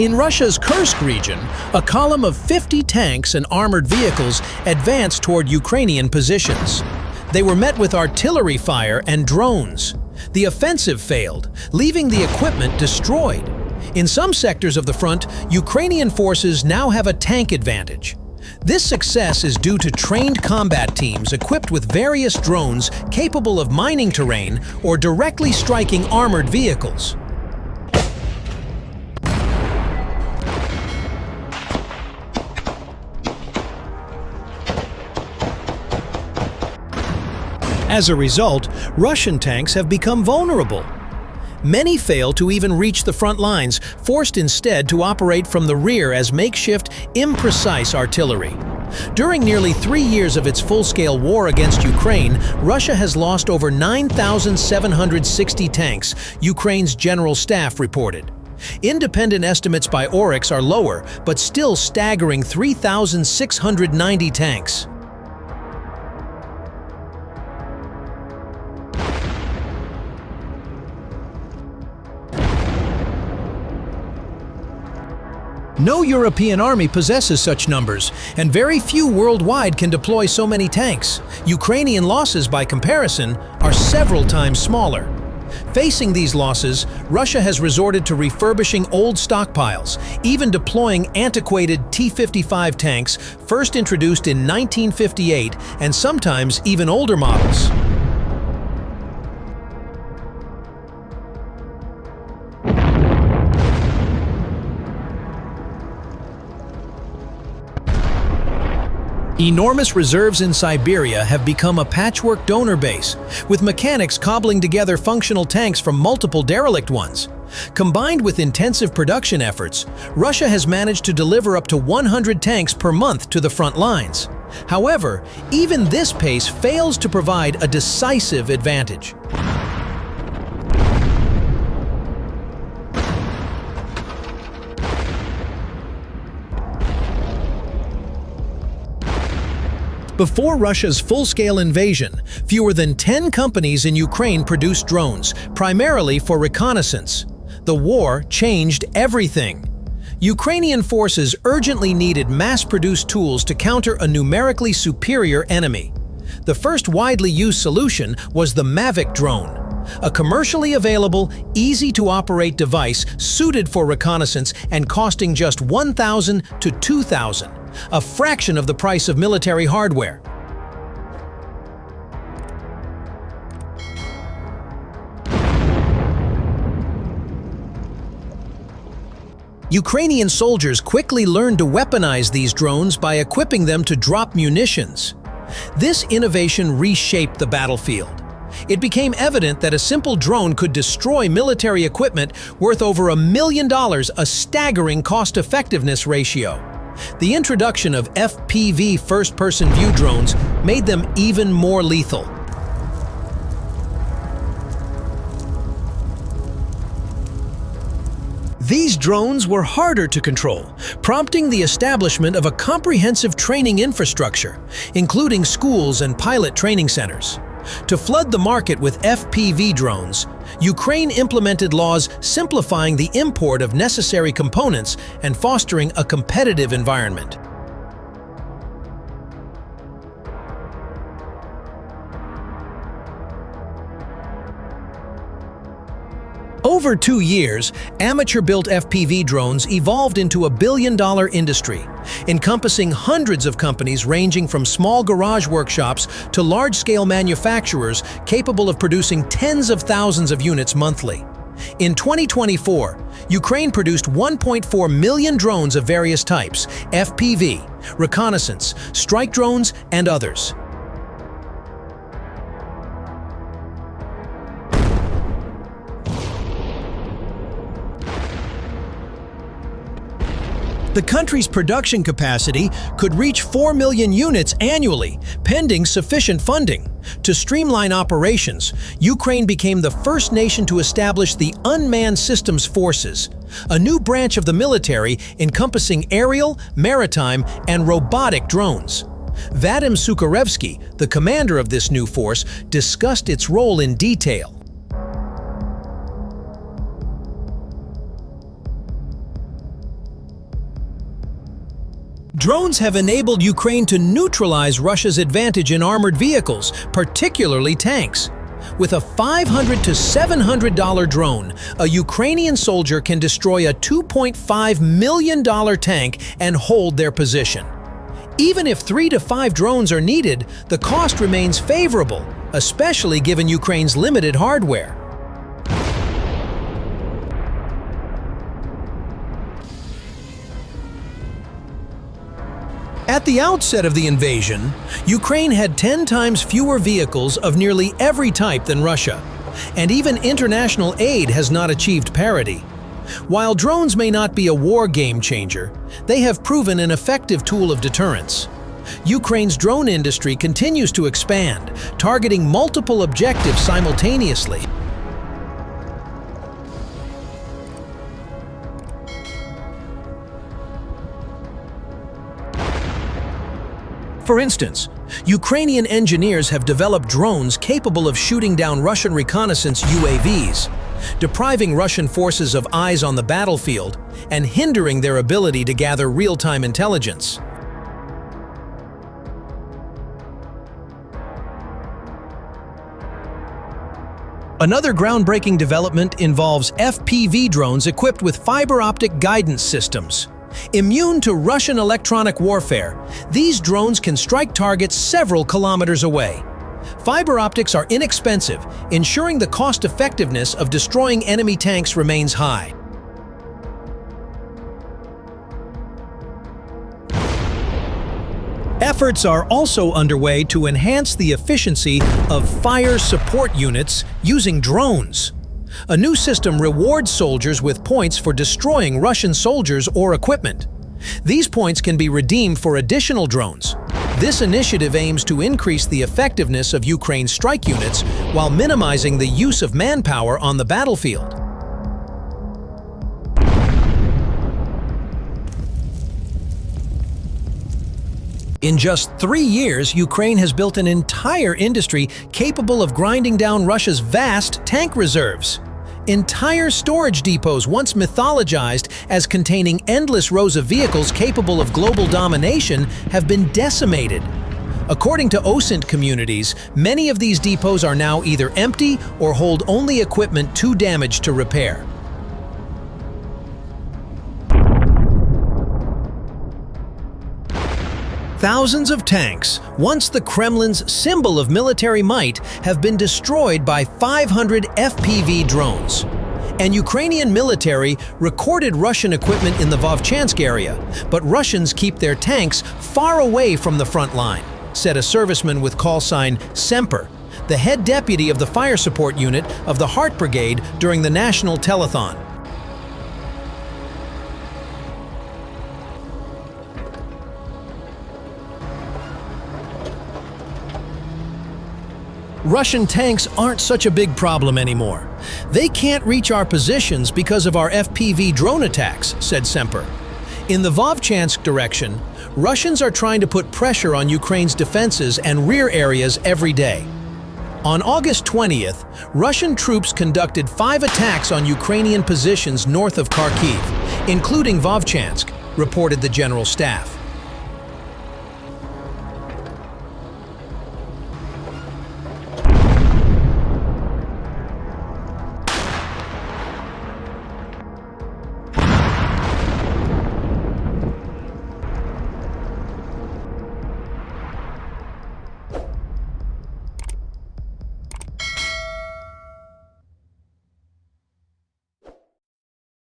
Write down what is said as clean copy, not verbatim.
In Russia's Kursk region, a column of 50 tanks and armored vehicles advanced toward Ukrainian positions. They were met with artillery fire and drones. The offensive failed, leaving the equipment destroyed. In some sectors of the front, Ukrainian forces now have a tank advantage. This success is due to trained combat teams equipped with various drones capable of mining terrain or directly striking armored vehicles. As a result, Russian tanks have become vulnerable. Many fail to even reach the front lines, forced instead to operate from the rear as makeshift, imprecise artillery. During nearly 3 years of its full-scale war against Ukraine, Russia has lost over 9,760 tanks, Ukraine's general staff reported. Independent estimates by Oryx are lower, but still staggering 3,690 tanks. No European army possesses such numbers, and very few worldwide can deploy so many tanks. Ukrainian losses, by comparison, are several times smaller. Facing these losses, Russia has resorted to refurbishing old stockpiles, even deploying antiquated T-55 tanks first introduced in 1958 and sometimes even older models. Enormous reserves in Siberia have become a patchwork donor base, with mechanics cobbling together functional tanks from multiple derelict ones. Combined with intensive production efforts, Russia has managed to deliver up to 100 tanks per month to the front lines. However, even this pace fails to provide a decisive advantage. Before Russia's full-scale invasion, fewer than 10 companies in Ukraine produced drones, primarily for reconnaissance. The war changed everything. Ukrainian forces urgently needed mass-produced tools to counter a numerically superior enemy. The first widely used solution was the Mavic drone, a commercially available, easy-to-operate device suited for reconnaissance and costing just $1,000 to $2,000. A fraction of the price of military hardware. Ukrainian soldiers quickly learned to weaponize these drones by equipping them to drop munitions. This innovation reshaped the battlefield. It became evident that a simple drone could destroy military equipment worth over $1 million, a staggering cost-effectiveness ratio. The introduction of FPV first-person view drones made them even more lethal. These drones were harder to control, prompting the establishment of a comprehensive training infrastructure, including schools and pilot training centers. To flood the market with FPV drones, Ukraine implemented laws simplifying the import of necessary components and fostering a competitive environment. Over 2 years, amateur-built FPV drones evolved into a billion-dollar industry, encompassing hundreds of companies ranging from small garage workshops to large-scale manufacturers capable of producing tens of thousands of units monthly. In 2024, Ukraine produced 1.4 million drones of various types, FPV, reconnaissance, strike drones, and others. The country's production capacity could reach 4 million units annually, pending sufficient funding. To streamline operations, Ukraine became the first nation to establish the Unmanned Systems Forces, a new branch of the military encompassing aerial, maritime, and robotic drones. Vadim Sukharevsky, the commander of this new force, discussed its role in detail. Drones have enabled Ukraine to neutralize Russia's advantage in armored vehicles, particularly tanks. With a $500 to $700 drone, a Ukrainian soldier can destroy a $2.5 million tank and hold their position. Even if 3 to 5 drones are needed, the cost remains favorable, especially given Ukraine's limited hardware. At the outset of the invasion, Ukraine had 10 times fewer vehicles of nearly every type than Russia, and even international aid has not achieved parity. While drones may not be a war game changer, they have proven an effective tool of deterrence. Ukraine's drone industry continues to expand, targeting multiple objectives simultaneously. For instance, Ukrainian engineers have developed drones capable of shooting down Russian reconnaissance UAVs, depriving Russian forces of eyes on the battlefield and hindering their ability to gather real-time intelligence. Another groundbreaking development involves FPV drones equipped with fiber optic guidance systems. Immune to Russian electronic warfare, these drones can strike targets several kilometers away. Fiber optics are inexpensive, ensuring the cost-effectiveness of destroying enemy tanks remains high. Efforts are also underway to enhance the efficiency of fire support units using drones. A new system rewards soldiers with points for destroying Russian soldiers or equipment. These points can be redeemed for additional drones. This initiative aims to increase the effectiveness of Ukraine's strike units while minimizing the use of manpower on the battlefield. In just 3 years, Ukraine has built an entire industry capable of grinding down Russia's vast tank reserves. Entire storage depots, once mythologized as containing endless rows of vehicles capable of global domination, have been decimated. According to OSINT communities, many of these depots are now either empty or hold only equipment too damaged to repair. Thousands of tanks, once the Kremlin's symbol of military might, have been destroyed by 500 FPV drones. And Ukrainian military recorded Russian equipment in the Vovchansk area, but Russians keep their tanks far away from the front line, said a serviceman with call sign Semper, the head deputy of the fire support unit of the Heart Brigade during the national telethon. Russian tanks aren't such a big problem anymore. They can't reach our positions because of our FPV drone attacks, said Semper. In the Vovchansk direction, Russians are trying to put pressure on Ukraine's defenses and rear areas every day. On August 20th, Russian troops conducted 5 attacks on Ukrainian positions north of Kharkiv, including Vovchansk, reported the General Staff.